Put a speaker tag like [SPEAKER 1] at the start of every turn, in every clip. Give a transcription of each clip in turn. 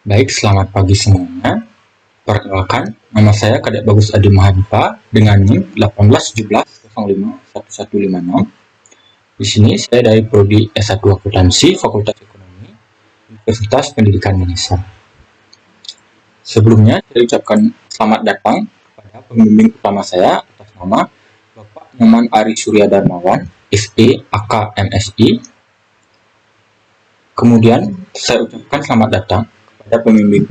[SPEAKER 1] Baik, selamat pagi semuanya. Perkenalkan, nama saya Kadek Bagus Adi Mahadipa dengan NIM 1817051156. Di sini saya dari Prodi S1 Akuntansi, Fakultas Ekonomi, Universitas Pendidikan Indonesia. Sebelumnya, saya ucapkan selamat datang kepada pembimbing utama saya atas nama Bapak Nyoman Ari Surya Darmawan, SE AK MSI. Kemudian, saya ucapkan selamat datang kepada pembimbing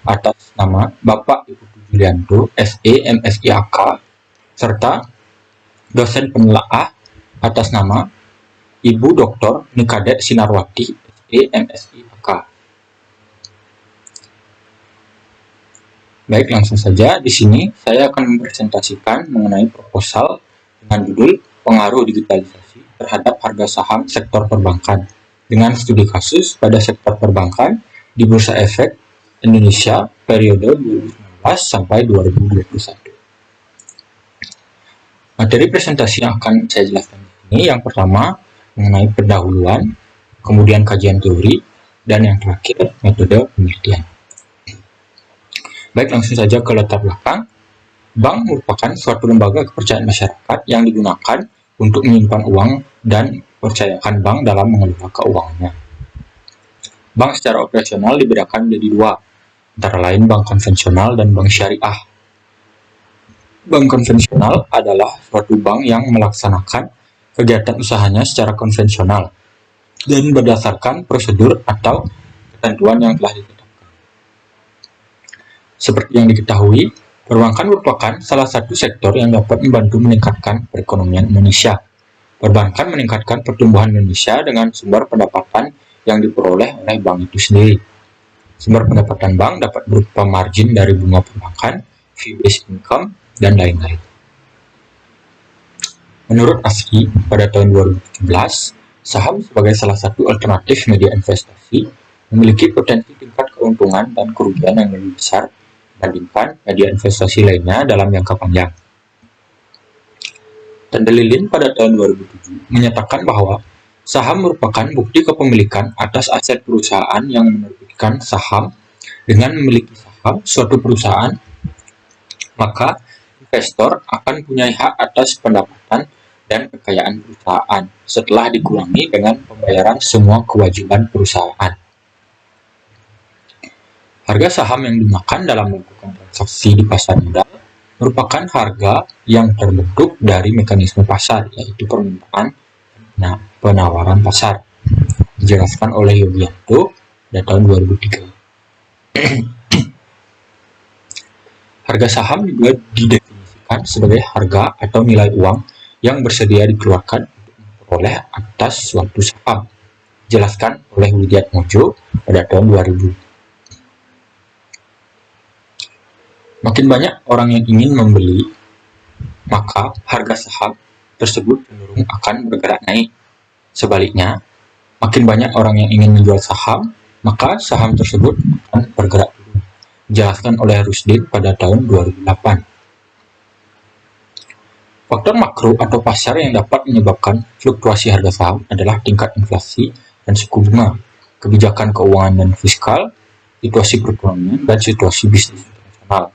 [SPEAKER 1] atas nama Bapak Ibu Julianto, SE MSI AK, serta dosen penelaah atas nama Ibu Dr. Nikade Sinarwati, SE MSI AK. Baik, langsung saja di sini saya akan mempresentasikan mengenai proposal dengan judul Pengaruh Digitalisasi terhadap Harga Saham Sektor Perbankan dengan studi kasus pada sektor perbankan di Bursa Efek Indonesia periode 2019 sampai 2021. Materi presentasi yang akan saya jelaskan di sini yang pertama mengenai pendahuluan, kemudian kajian teori, dan yang terakhir metode penelitian. Baik, langsung saja ke latar belakang. Bank merupakan suatu lembaga kepercayaan masyarakat yang digunakan untuk menyimpan uang dan percayakan bank dalam mengelola keuangannya. Bank secara operasional dibedakan menjadi dua, antara lain bank konvensional dan bank syariah. Bank konvensional adalah suatu bank yang melaksanakan kegiatan usahanya secara konvensional dan berdasarkan prosedur atau ketentuan yang telah ditetapkan. Seperti yang diketahui, perbankan merupakan salah satu sektor yang dapat membantu meningkatkan perekonomian Indonesia. Perbankan meningkatkan pertumbuhan Indonesia dengan sumber pendapatan yang diperoleh oleh bank itu sendiri. Sumber pendapatan bank dapat berupa margin dari bunga perbankan, fee-based income, dan lain-lain. Menurut ASKI, pada tahun 2017, saham sebagai salah satu alternatif media investasi memiliki potensi tingkat keuntungan dan kerugian yang lebih besar dibandingkan media investasi lainnya dalam jangka panjang. Tanda lilin pada tahun 2007 menyatakan bahwa saham merupakan bukti kepemilikan atas aset perusahaan yang menerbitkan saham. Dengan memiliki saham suatu perusahaan, maka investor akan punya hak atas pendapatan dan kekayaan perusahaan setelah dikurangi dengan pembayaran semua kewajiban perusahaan. Harga saham yang digunakan dalam melakukan transaksi di pasar modal merupakan harga yang terbentuk dari mekanisme pasar, yaitu permintaan dan penawaran pasar. Dijelaskan oleh Yogianto pada tahun 2003. Harga saham juga didefinisikan sebagai harga atau nilai uang yang bersedia dikeluarkan untuk memperoleh atas suatu saham. Dijelaskan oleh Widiatmojo pada tahun 2000. Makin banyak orang yang ingin membeli, maka harga saham tersebut cenderung akan bergerak naik. Sebaliknya, makin banyak orang yang ingin menjual saham, maka saham tersebut akan bergerak turun. Dijelaskan oleh Rusdin pada tahun 2008. Faktor makro atau pasar yang dapat menyebabkan fluktuasi harga saham adalah tingkat inflasi dan suku bunga, kebijakan keuangan dan fiskal, situasi perekonomian, dan situasi bisnis internasional.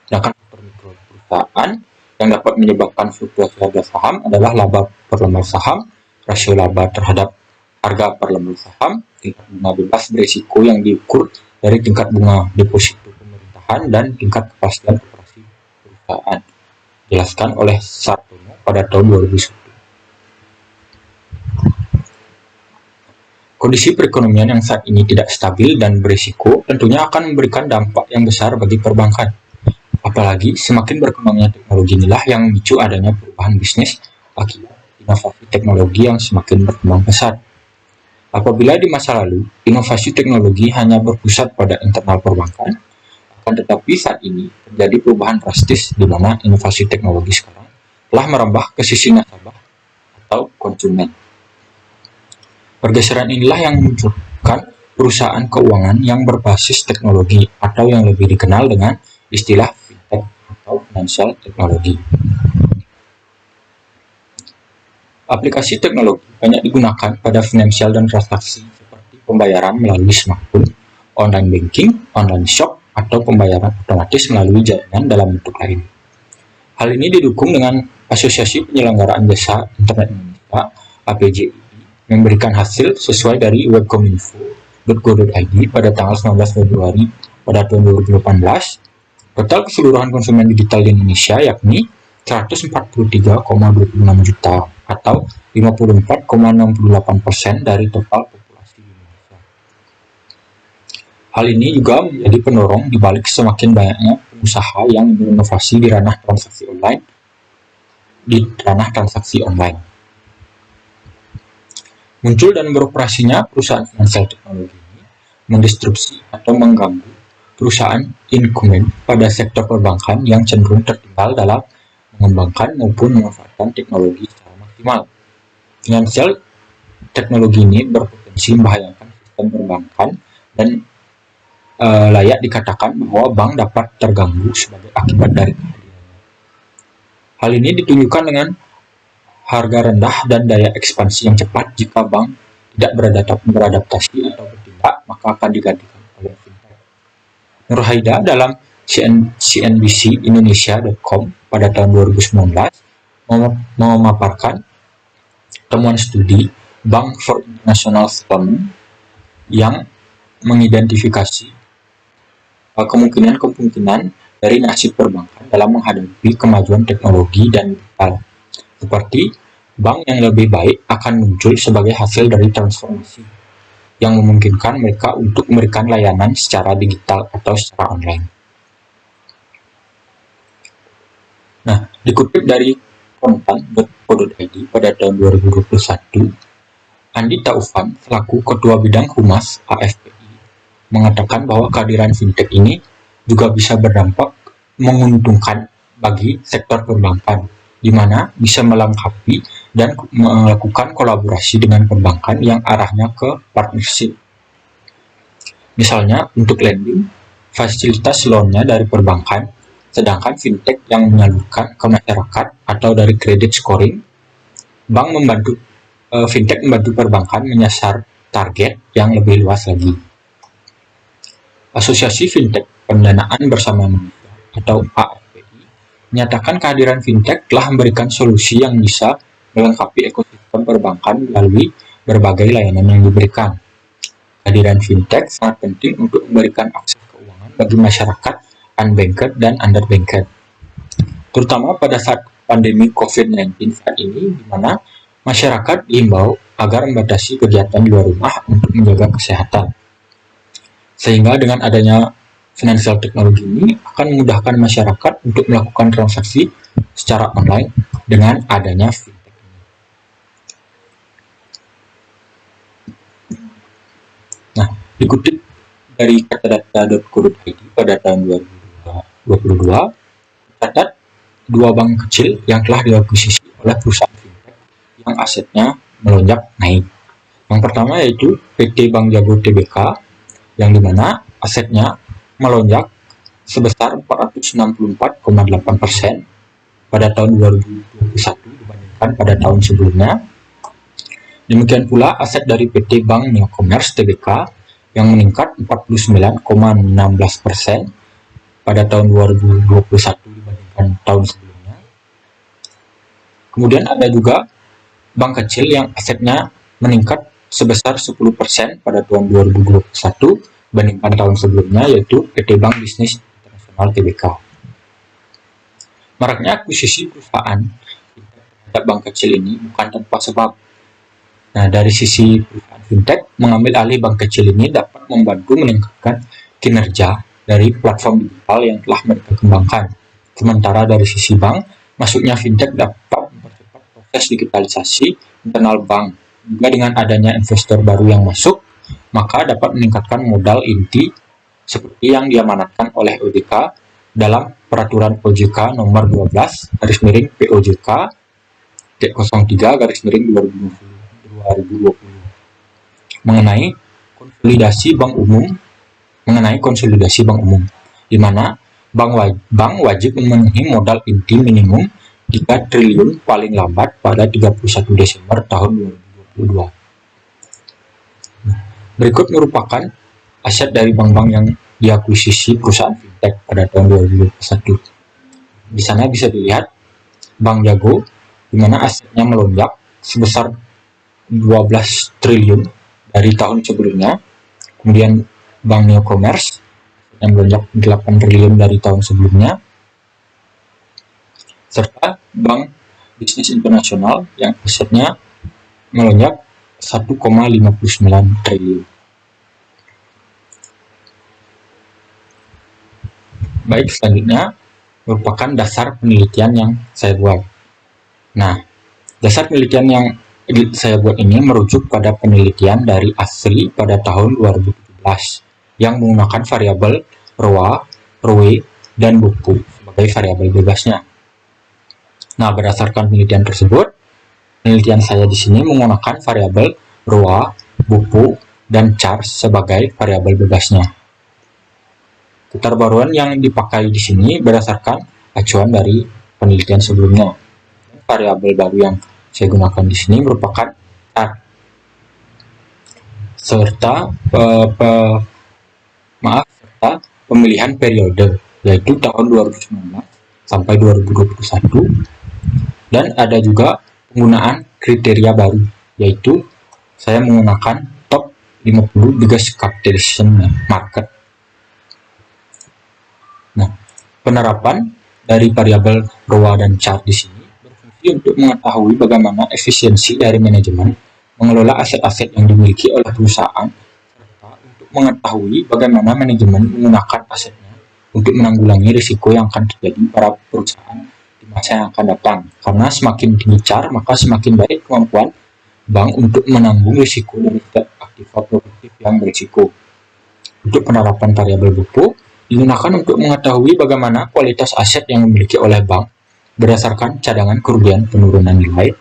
[SPEAKER 1] Sedangkan faktor mikro perusahaan yang dapat menyebabkan fluktuasi harga saham adalah laba per lembar saham, rasio laba terhadap harga per lembar saham, tingkat bunga bebas berisiko yang diukur dari tingkat bunga deposito pemerintahan, dan tingkat kepastian operasi perusahaan. Dijelaskan oleh Sartono pada tahun 2001. Kondisi perekonomian yang saat ini tidak stabil dan berisiko tentunya akan memberikan dampak yang besar bagi perbankan. Apalagi semakin berkembangnya teknologi inilah yang memicu adanya perubahan bisnis akibat inovasi teknologi yang semakin berkembang pesat. Apabila di masa lalu inovasi teknologi hanya berpusat pada internal perbankan, akan tetapi saat ini terjadi perubahan drastis di mana inovasi teknologi sekarang telah merambah ke sisi nasabah atau konsumen. Pergeseran inilah yang memunculkan perusahaan keuangan yang berbasis teknologi atau yang lebih dikenal dengan istilah fintech atau financial technology. Aplikasi teknologi banyak digunakan pada finansial dan transaksi seperti pembayaran melalui smartphone, online banking, online shop, atau pembayaran otomatis melalui jaringan dalam bentuk lain. Hal ini didukung dengan Asosiasi Penyelenggaraan Jasa Internet Indonesia (APJI) memberikan hasil sesuai dari webkominfo.go.id pada tanggal 19 Februari pada tahun 2018. Total keseluruhan konsumen digital di Indonesia yakni 143,26 juta atau 54,68% dari total populasi Indonesia. Hal ini juga menjadi pendorong di balik semakin banyaknya pengusaha yang berinovasi di ranah transaksi online. Muncul dan beroperasinya perusahaan finansial teknologi ini mendistrupsi atau mengganggu perusahaan incumbent pada sektor perbankan yang cenderung tertinggal dalam mengembangkan maupun memanfaatkan teknologi secara maksimal. Finansial teknologi ini berpotensi membahayakan sistem perbankan dan layak dikatakan bahwa bank dapat terganggu sebagai akibat dari kehadirannya. Hal ini ditunjukkan dengan harga rendah dan daya ekspansi yang cepat. Jika bank tidak beradaptasi atau bertindak, maka akan digantikan oleh fintech. Nurhaida dalam CNBC Indonesia.com pada tahun 2019 memaparkan temuan studi Bank for International Settlement yang mengidentifikasi kemungkinan dari nasib perbankan dalam menghadapi kemajuan teknologi dan digital, seperti bank yang lebih baik akan muncul sebagai hasil dari transformasi yang memungkinkan mereka untuk memberikan layanan secara digital atau secara online. Nah, dikutip dari kontan.co.id pada tahun 2021, Andi Taufan selaku Ketua Bidang Humas AFPI mengatakan bahwa kehadiran fintech ini juga bisa berdampak menguntungkan bagi sektor perbankan, di mana bisa melengkapi dan melakukan kolaborasi dengan perbankan yang arahnya ke partnership. Misalnya untuk lending, fasilitas loan-nya dari perbankan, sedangkan fintech yang menyalurkan ke masyarakat atau dari credit scoring. Fintech membantu perbankan menyasar target yang lebih luas lagi. Asosiasi Fintech Pendanaan Bersama Indonesia atau AFPI menyatakan kehadiran fintech telah memberikan solusi yang bisa melengkapi ekosistem perbankan melalui berbagai layanan yang diberikan. Kehadiran fintech sangat penting untuk memberikan akses keuangan bagi masyarakat unbanked dan underbanked, terutama pada saat pandemi COVID-19 saat ini, di mana masyarakat diimbau agar membatasi kegiatan di luar rumah untuk menjaga kesehatan. Sehingga dengan adanya finansial teknologi ini akan memudahkan masyarakat untuk melakukan transaksi secara online dengan adanya fintech ini. Nah, dikutip dari katadata.co.id pada tahun 2022, tercatat dua bank kecil yang telah diakuisisi oleh perusahaan fintech yang asetnya melonjak naik. Yang pertama yaitu PT Bank Jago Tbk, yang dimana asetnya melonjak sebesar 464,8% pada tahun 2021 dibandingkan pada tahun sebelumnya. Demikian pula aset dari PT Bank Neo Commerce Tbk yang meningkat 49,16% pada tahun 2021 dibandingkan tahun sebelumnya. Kemudian ada juga bank kecil yang asetnya meningkat sebesar 10% pada tahun 2021 dibandingkan tahun sebelumnya, yaitu PT Bank Bisnis Internasional Tbk. Maraknya akuisisi perusahaan terhadap bank kecil ini bukan tanpa sebab. Nah, dari sisi perusahaan fintech, mengambil alih bank kecil ini dapat membantu meningkatkan kinerja dari platform digital yang telah mereka kembangkan. Sementara dari sisi bank, masuknya fintech dapat mempercepat proses digitalisasi internal bank. Juga dengan adanya investor baru yang masuk, maka dapat meningkatkan modal inti seperti yang diamanatkan oleh OJK dalam Peraturan OJK Nomor 12/POJK 03/2020 mengenai konsolidasi bank umum, di mana bank wajib memenuhi modal inti minimum 3 triliun paling lambat pada 31 Desember tahun 2022. Berikut merupakan aset dari bank-bank yang diakuisisi perusahaan fintech pada tahun 2021. Di sana bisa dilihat Bank Jago, di mana asetnya melonjak sebesar 12 triliun dari tahun sebelumnya. Kemudian Bank Neo Commerce yang melonjak 8 triliun dari tahun sebelumnya, serta Bank Bisnis Internasional yang asetnya melonjak 1,59 triliun. Baik, selanjutnya merupakan dasar penelitian yang saya buat. Nah, dasar penelitian yang saya buat ini merujuk pada penelitian dari ASRI pada tahun 2017 yang menggunakan variabel ROA, ROE, dan BOPU sebagai variabel bebasnya. Nah, berdasarkan penelitian tersebut, penelitian saya di sini menggunakan variabel ROA, BOPU, dan CHARS sebagai variabel bebasnya. Keterbaruan yang dipakai di sini berdasarkan acuan dari penelitian sebelumnya. Variabel baru yang saya gunakan di sini merupakan CHARS serta pemilihan periode, yaitu tahun 2019 sampai 2021, dan ada juga penggunaan kriteria baru, yaitu saya menggunakan top 50 biggest capitalization market. Nah, penerapan dari variabel ROA dan CHARS di sini berfungsi untuk mengetahui bagaimana efisiensi dari manajemen mengelola aset-aset yang dimiliki oleh perusahaan, serta untuk mengetahui bagaimana manajemen menggunakan asetnya untuk menanggulangi risiko yang akan terjadi pada perusahaan di masa yang akan datang. Karena semakin tinggi CHARS, maka semakin baik kemampuan bank untuk menanggung risiko dari setiap aktiva produktif yang berisiko. Untuk penerapan variabel BOPU digunakan untuk mengetahui bagaimana kualitas aset yang dimiliki oleh bank berdasarkan cadangan kerugian penurunan nilai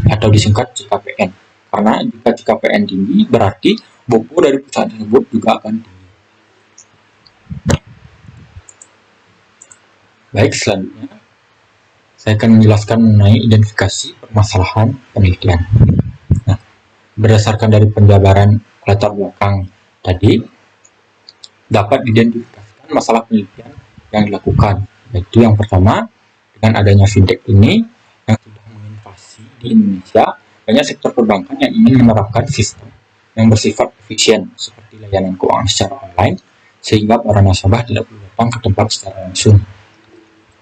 [SPEAKER 1] atau disingkat CKPN. Karena jika CKPN tinggi, berarti BOPU dari perusahaan tersebut juga akan tinggi. Baik, selanjutnya saya akan menjelaskan mengenai identifikasi permasalahan penelitian. Nah, berdasarkan dari penjabaran latar belakang tadi, dapat diidentifikasikan masalah penelitian yang dilakukan, yaitu yang pertama, dengan adanya fintech ini yang sudah menginvasi di Indonesia, banyak sektor perbankan yang ingin menerapkan sistem yang bersifat efisien seperti layanan keuangan secara online, sehingga para nasabah tidak perlu datang ke tempat secara langsung.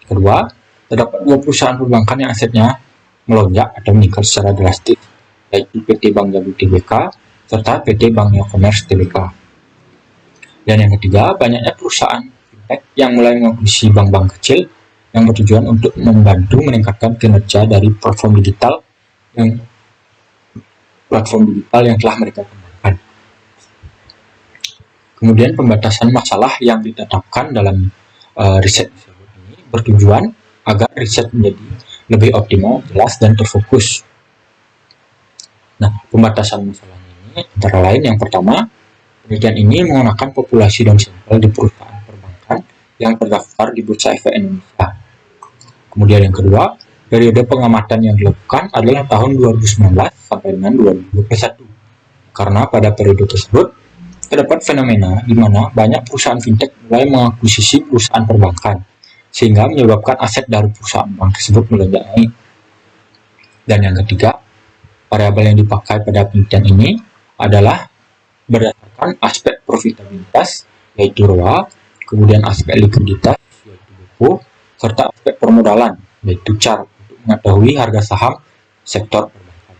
[SPEAKER 1] Kedua, terdapat dua perusahaan perbankan yang asetnya melonjak atau meningkat secara drastis, yaitu PT Bank Jago Tbk serta PT Bank Neo Commerce Tbk. Dan yang ketiga, banyaknya perusahaan fintech yang mulai mengakuisisi bank-bank kecil yang bertujuan untuk membantu meningkatkan kinerja dari platform digital yang telah mereka kembangkan. Kemudian pembatasan masalah yang ditetapkan dalam riset tersebut ini bertujuan agar riset menjadi lebih optimal, jelas, dan terfokus. Nah, pembatasan masalah ini antara lain yang pertama, penelitian ini menggunakan populasi dan sampel di perusahaan perbankan yang terdaftar di Bursa Efek Indonesia. Kemudian yang kedua, periode pengamatan yang dilakukan adalah tahun 2019 sampai dengan 2021. Karena pada periode tersebut, terdapat fenomena di mana banyak perusahaan fintech mulai mengakuisisi perusahaan perbankan, sehingga menyebabkan aset dari perusahaan bank tersebut melonjak naik. Dan yang ketiga, variabel yang dipakai pada penelitian ini adalah berdasarkan aspek profitabilitas, yaitu ROA, kemudian aspek likuiditas, yaitu BOPU, serta aspek permodalan, yaitu CHARS, untuk mengetahui harga saham sektor perbankan.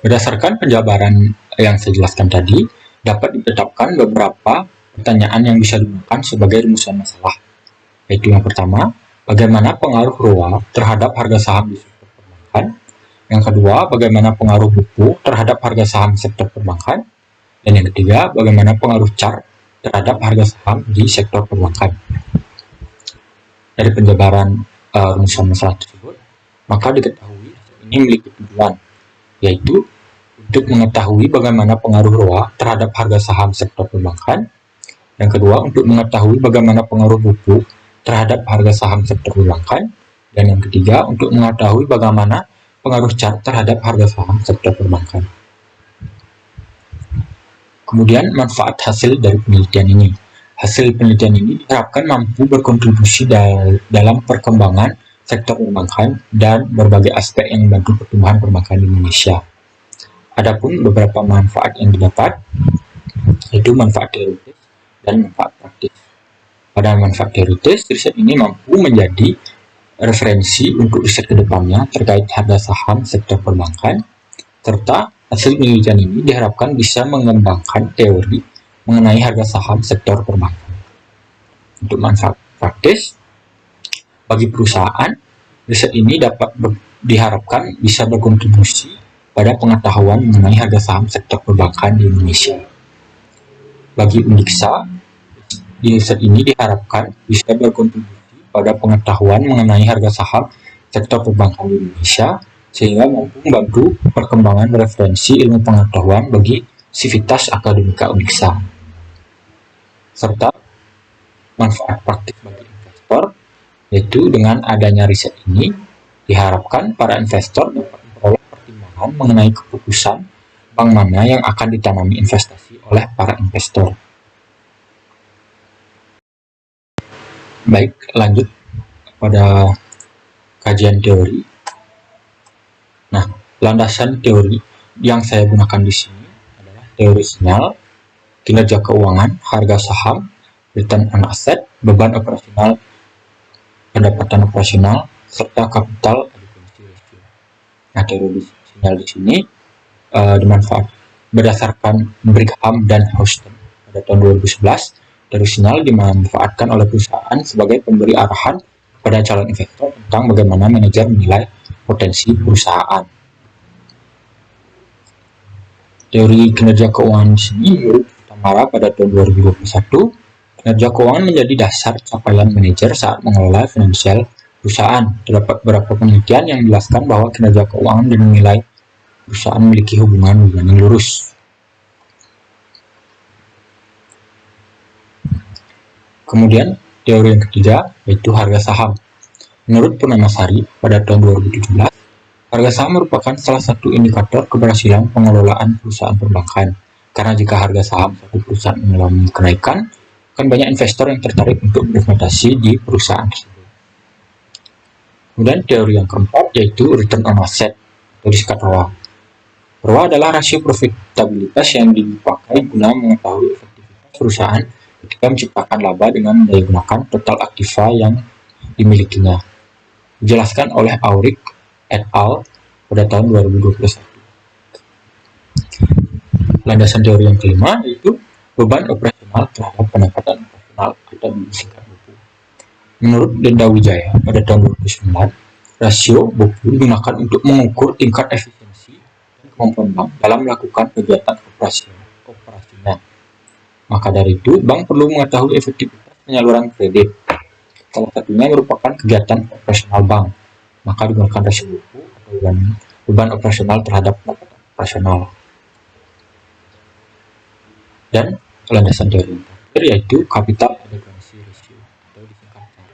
[SPEAKER 1] Berdasarkan penjabaran yang saya jelaskan tadi, dapat ditetapkan beberapa pertanyaan yang bisa digunakan sebagai rumusan masalah, yaitu yang pertama, bagaimana pengaruh ROA terhadap harga saham di sektor perbankan. Yang kedua, bagaimana pengaruh BOPU terhadap harga saham sektor perbankan. Dan yang ketiga, bagaimana pengaruh CHARS terhadap harga saham di sektor perbankan. Dari penjabaran rumusan masalah tersebut, maka diketahui ini memiliki tujuan, yaitu untuk mengetahui bagaimana pengaruh ROA terhadap harga saham sektor perbankan. Yang kedua, untuk mengetahui bagaimana pengaruh BOPU terhadap harga saham sektor perbankan. Dan yang ketiga, untuk mengetahui bagaimana pengaruh CHARS terhadap harga saham sektor perbankan. Kemudian manfaat hasil dari penelitian ini. Hasil penelitian ini diharapkan mampu berkontribusi dalam perkembangan sektor perbankan dan berbagai aspek yang membantu pertumbuhan perbankan di Indonesia. Adapun beberapa manfaat yang didapat, yaitu manfaat teoritis dan manfaat praktis. Pada manfaat teoritis, riset ini mampu menjadi referensi untuk riset kedepannya terkait harga saham sektor perbankan, serta hasil penelitian ini diharapkan bisa mengembangkan teori mengenai harga saham sektor perbankan. Untuk manfaat praktis, bagi perusahaan, riset ini diharapkan bisa berkontribusi pada pengetahuan mengenai harga saham sektor perbankan di Indonesia. Bagi Undiksa, riset ini diharapkan bisa berkontribusi pada pengetahuan mengenai harga saham sektor perbankan di Indonesia, sehingga mampu membantu perkembangan referensi ilmu pengetahuan bagi sivitas akademika Undiksa. Serta manfaat praktik bagi investor, yaitu dengan adanya riset ini, diharapkan para investor dapat memperoleh pertimbangan mengenai keputusan bank mana yang akan ditanami investasi oleh para investor. Baik, lanjut pada kajian teori. Nah, landasan teori yang saya gunakan di sini adalah teori sinyal, kinerja keuangan, harga saham, return on asset, beban operasional, pendapatan operasional, serta capital adequacy ratio. Nah, teori sinyal di sini berdasarkan Brigham dan Houston pada tahun 2011. Teori sinyal dimanfaatkan oleh perusahaan sebagai pemberi arahan kepada calon investor tentang bagaimana manajer menilai potensi perusahaan. Teori kinerja keuangan di sini menurut Tamara pada tahun 2021, kinerja keuangan menjadi dasar capaian manajer saat mengelola finansial perusahaan. Terdapat beberapa penelitian yang menjelaskan bahwa kinerja keuangan dan nilai perusahaan memiliki hubungan yang lurus. Kemudian, teori yang ketiga yaitu harga saham. Menurut Purnamasari pada tahun 2017, harga saham merupakan salah satu indikator keberhasilan pengelolaan perusahaan perbankan. Karena jika harga saham satu perusahaan mengalami kenaikan, akan banyak investor yang tertarik untuk berinvestasi di perusahaan tersebut. Kemudian teori yang keempat yaitu return on asset atau disingkat ROA. ROA adalah rasio profitabilitas yang dipakai guna mengetahui efektivitas perusahaan ketika menciptakan laba dengan menggunakan total aktiva yang dimilikinya. Dijelaskan oleh Auric et al. Pada tahun 2021. Landasan teori yang kelima yaitu beban operasional terhadap pendapatan operasional atau disingkat BOPU. Menurut Denda Wijaya pada tahun 2009, rasio BOPU digunakan untuk mengukur tingkat efisiensi dan kemampuan bank dalam melakukan kegiatan operasinya. Maka dari itu, bank perlu mengetahui efektivitas penyaluran kredit. Salah satunya merupakan kegiatan operasional bank. Maka digunakan rasio BOPU atau beban operasional terhadap pendapatan operasional. Dan landasan teori yang terakhir yaitu capital adequacy ratio atau disingkat CAR.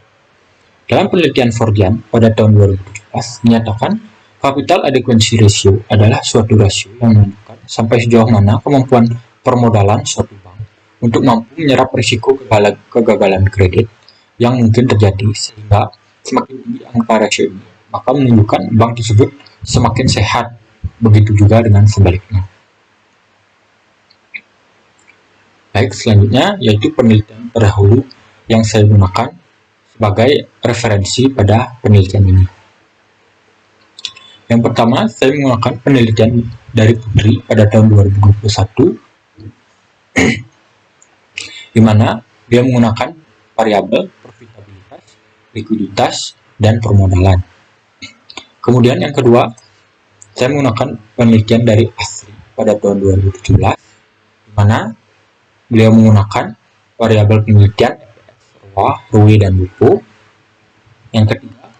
[SPEAKER 1] Dalam penelitian Fordian pada tahun 2017 menyatakan capital adequacy ratio adalah suatu rasio yang menentukan sampai sejauh mana kemampuan permodalan suatu bank untuk mampu menyerap risiko kegagalan kredit yang mungkin terjadi, sehingga semakin tinggi angka rasio ini, maka menunjukkan bank tersebut semakin sehat. Begitu juga dengan sebaliknya. Baik, selanjutnya yaitu penelitian terdahulu yang saya gunakan sebagai referensi pada penelitian ini. Yang pertama, saya menggunakan penelitian dari Putri pada tahun 2021 di mana dia menggunakan variabel profitabilitas, likuiditas, dan permodalan. Kemudian yang kedua, saya menggunakan penelitian dari Asri pada tahun 2017 di mana beliau menggunakan variabel penelitian ROA, ROE, dan BOPU. Yang ketiga,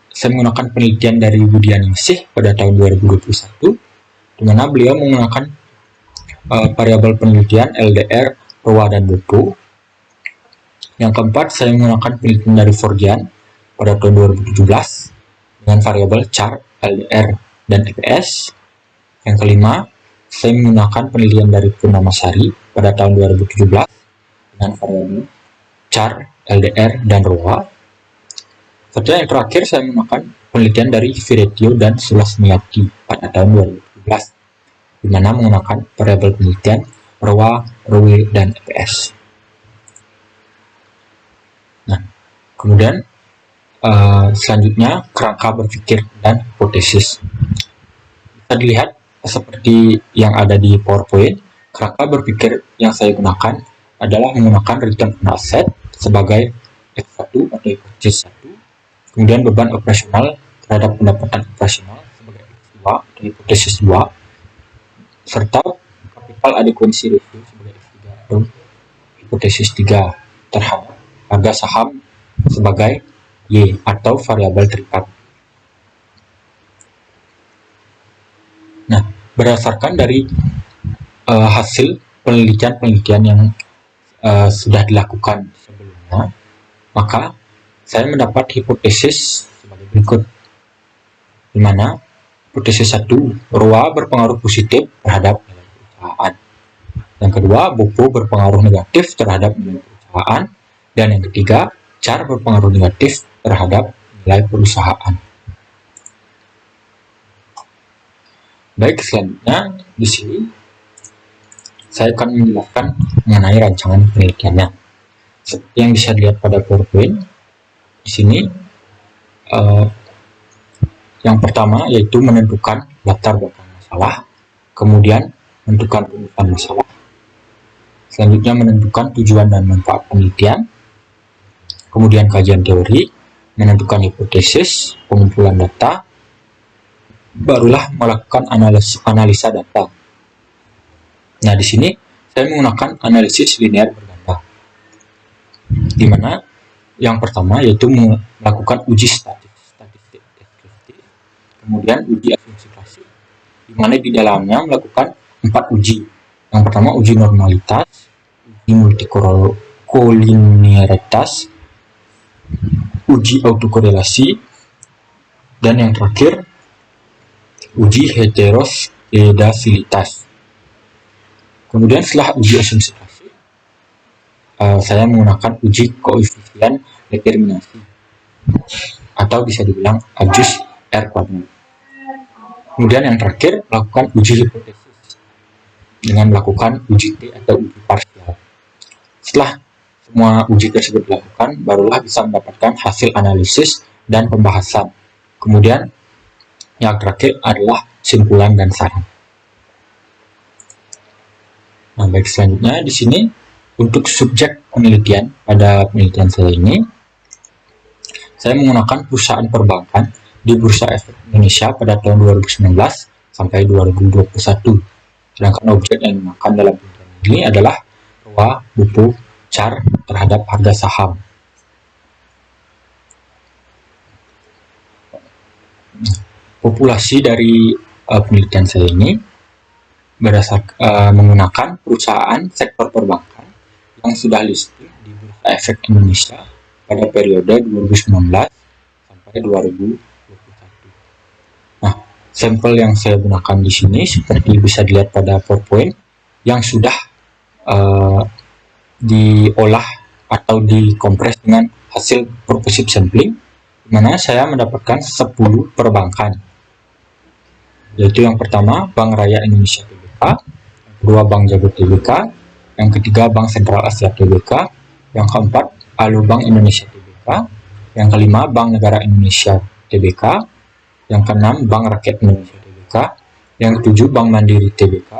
[SPEAKER 1] saya menggunakan penelitian dari Budianingsih pada tahun 2021 di mana beliau menggunakan variabel penelitian LDR, ROA, dan BOPU. Yang keempat, saya menggunakan penelitian dari Fordian pada tahun 2017 dengan variabel CHAR, LDR, dan EPS. Yang kelima, saya menggunakan penelitian dari Purnamasari pada tahun 2017 dengan variabel char, LDR, dan ROA. Setelah yang terakhir, saya menggunakan penelitian dari Viretio dan Sulasmiyati pada tahun 2017, di mana menggunakan variabel penelitian ROA, ROE, dan EPS. Nah, kemudian selanjutnya kerangka berpikir dan hipotesis. Bisa dilihat seperti yang ada di PowerPoint. Kerangka berpikir yang saya gunakan adalah menggunakan return on asset sebagai X1 atau hipotesis 1, kemudian beban operasional terhadap pendapatan operasional sebagai X2 atau hipotesis 2, serta capital adequacy ratio sebagai X3 atau hipotesis 3 terhadap harga saham sebagai Y atau variabel terikat. Nah, berdasarkan dari hasil penelitian yang sudah dilakukan sebelumnya, maka saya mendapat hipotesis sebagai berikut, di mana hipotesis 1, ROA berpengaruh positif terhadap nilai perusahaan. Yang kedua, BOPO berpengaruh negatif terhadap nilai perusahaan. Dan yang ketiga, CHAR berpengaruh negatif terhadap nilai perusahaan. Baik, selanjutnya di sini saya akan menjelaskan mengenai rancangan penelitiannya. Seperti yang bisa dilihat pada PowerPoint, di sini yang pertama yaitu menentukan latar belakang masalah, kemudian menentukan rumusan masalah, selanjutnya menentukan tujuan dan manfaat penelitian, kemudian kajian teori, menentukan hipotesis, pengumpulan data, barulah melakukan analisa data. Nah, di sini saya menggunakan analisis linear berganda, di mana yang pertama yaitu melakukan uji statistik deskriptif, kemudian uji asumsi klasik, di mana di dalamnya melakukan 4 uji. Yang pertama uji normalitas, uji multikolinearitas, uji autokorelasi, dan yang terakhir uji heteroskedasilitas. Kemudian setelah uji asumsi klasik, saya menggunakan uji koefisien determinasi, atau bisa dibilang Ajus R kuadrat. Kemudian yang terakhir melakukan uji hipotesis dengan melakukan uji T atau uji parsial. Setelah semua uji tersebut dilakukan, barulah bisa mendapatkan hasil analisis dan pembahasan. Kemudian yang terakhir adalah kesimpulan dan saran. Nah, baik, selanjutnya di sini untuk subjek penelitian pada penelitian saya ini, saya menggunakan perusahaan perbankan di Bursa Efek Indonesia pada tahun 2019 sampai 2021. Sedangkan objek yang digunakan dalam penelitian ini adalah ROA, BOPO, CHAR terhadap harga saham. Populasi dari penelitian saya ini menggunakan perusahaan sektor perbankan yang sudah listing di Bursa Efek Indonesia pada periode 2019 sampai 2021. Nah, sampel yang saya gunakan di sini seperti bisa dilihat pada PowerPoint yang sudah diolah atau dikompres dengan hasil purposive sampling, di mana saya mendapatkan 10 perbankan, yaitu yang pertama Bank Raya Indonesia Tbk, yang kedua Bank Jago Tbk, yang ketiga Bank Sentral Asia Tbk, yang keempat Alobank Indonesia Tbk, yang kelima Bank Negara Indonesia Tbk, yang keenam Bank Rakyat Indonesia Tbk, yang ketujuh Bank Mandiri Tbk,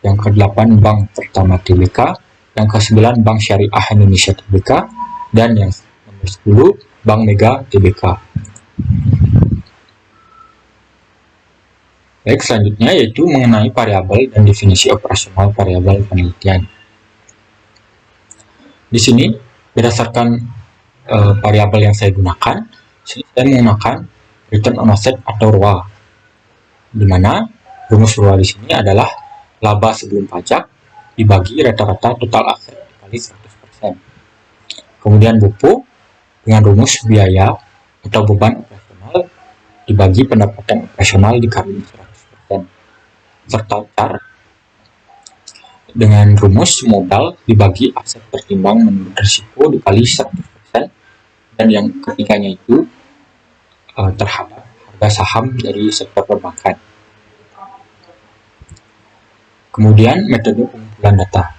[SPEAKER 1] yang kedelapan Bank Pertama Tbk, yang ke-9 Bank Syariah Indonesia Tbk, dan yang nomor 10 Bank Mega Tbk. Baik, selanjutnya yaitu mengenai variabel dan definisi operasional variabel penelitian. Di sini berdasarkan variabel yang saya gunakan, saya menggunakan return on asset atau ROA, di mana rumus ROA di sini adalah laba sebelum pajak dibagi rata-rata total aset dikali 100%. Kemudian BOPO dengan rumus biaya atau beban operasional dibagi pendapatan operasional dikali 100%. Serta CHAR dengan rumus modal dibagi aset pertimbang menurut risiko dikali 100%, dan yang ketiganya itu terhadap harga saham dari sektor perbankan. Kemudian metode pengumpulan data.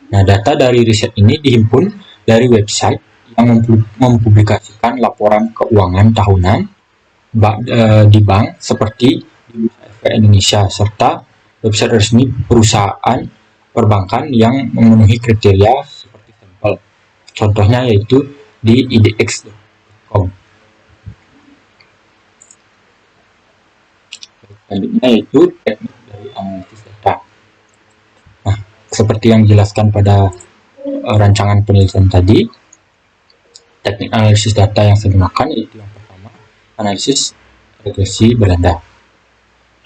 [SPEAKER 1] Nah, data dari riset ini dihimpun dari website yang mempublikasikan laporan keuangan tahunan di bank seperti di Bursa Efek Indonesia, serta website resmi perusahaan perbankan yang memenuhi kriteria seperti sampel. Contohnya yaitu di idx.com. Selanjutnya yaitu teknik dari analisis data. Nah, seperti yang dijelaskan pada rancangan penelitian tadi, teknik analisis data yang saya gunakan yaitu yang pertama, analisis regresi berganda.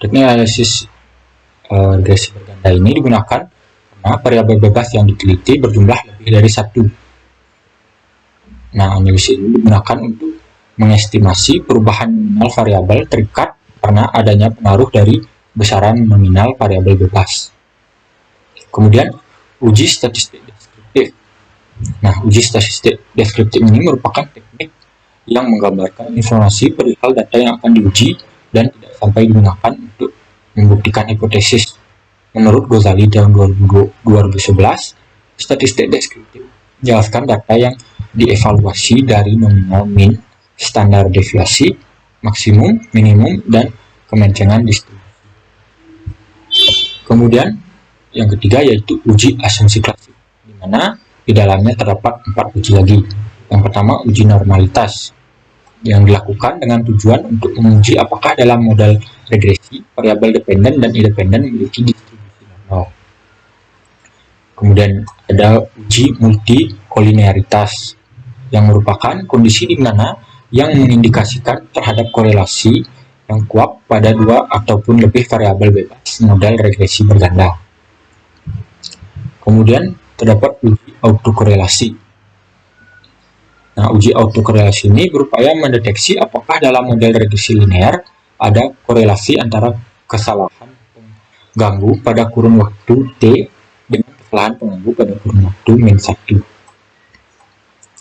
[SPEAKER 1] Teknik analisis regresi berganda ini digunakan karena variabel bebas yang diteliti berjumlah lebih dari satu. Nah, analisis ini digunakan untuk mengestimasi perubahan nominal variabel terikat karena adanya pengaruh dari besaran nominal variabel bebas. Kemudian, uji statistik deskriptif. Nah, uji statistik deskriptif ini merupakan teknik yang menggambarkan informasi perihal data yang akan diuji dan tidak sampai digunakan untuk membuktikan hipotesis. Menurut Ghazali tahun 2011, statistik deskriptif menjelaskan data yang dievaluasi dari nominal min, standar deviasi, maksimum, minimum, dan kemencengan distribusi. Kemudian yang ketiga yaitu uji asumsi klasik, di mana di dalamnya terdapat 4 uji lagi. Yang pertama, uji normalitas, yang dilakukan dengan tujuan untuk menguji apakah dalam model regresi variabel dependen dan independen memiliki distribusi normal. Kemudian ada uji multikolinearitas, yang merupakan kondisi di mana yang mengindikasikan terhadap korelasi yang kuat pada 2 ataupun lebih variabel bebas model regresi berganda. Kemudian terdapat uji autokorelasi. Nah, uji autokorelasi ini berupaya mendeteksi apakah dalam model regresi linear ada korelasi antara kesalahan pengganggu pada kurun waktu T dengan kesalahan pengganggu pada kurun waktu min 1.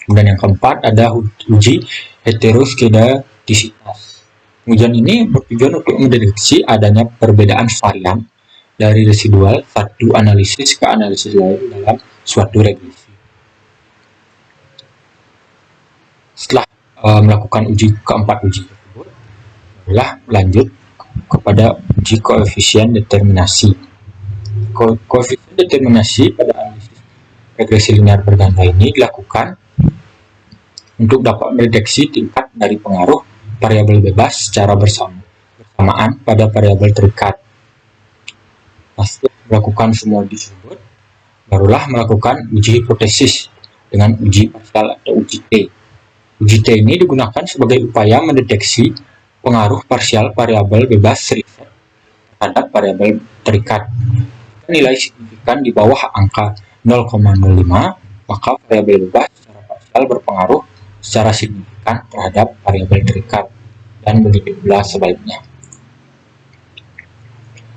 [SPEAKER 1] Kemudian yang keempat ada uji heteroskedastisitas. Ujian ini bertujuan untuk mendeteksi adanya perbedaan varian dari residual satu analisis ke analisis lain dalam suatu regresi. Setelah melakukan keempat uji tersebut, barulah lanjut kepada uji koefisien determinasi. Koefisien determinasi pada analisis regresi linear berganda ini dilakukan untuk dapat mendeteksi tingkat dari pengaruh variabel bebas secara bersamaan pada variabel terikat. Nah, setelah melakukan semua uji tersebut, barulah melakukan uji hipotesis dengan uji parsial atau uji T. Uji T ini digunakan sebagai upaya mendeteksi pengaruh parsial variabel bebas riset terhadap variabel terikat. Nilai signifikan di bawah angka 0,05, maka variabel bebas secara parsial berpengaruh secara signifikan terhadap variabel terikat, dan begitu pula sebaliknya.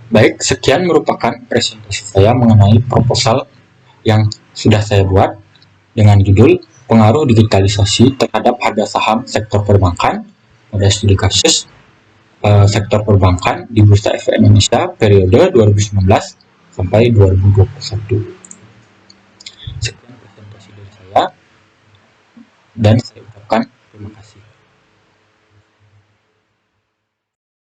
[SPEAKER 1] Baik, sekian merupakan presentasi saya mengenai proposal yang sudah saya buat dengan judul Pengaruh Digitalisasi Terhadap Harga Saham Sektor Perbankan pada studi kasus sektor perbankan di Bursa Efek Indonesia periode 2019 sampai 2021. Sekian presentasi dari saya dan saya ucapkan terima kasih.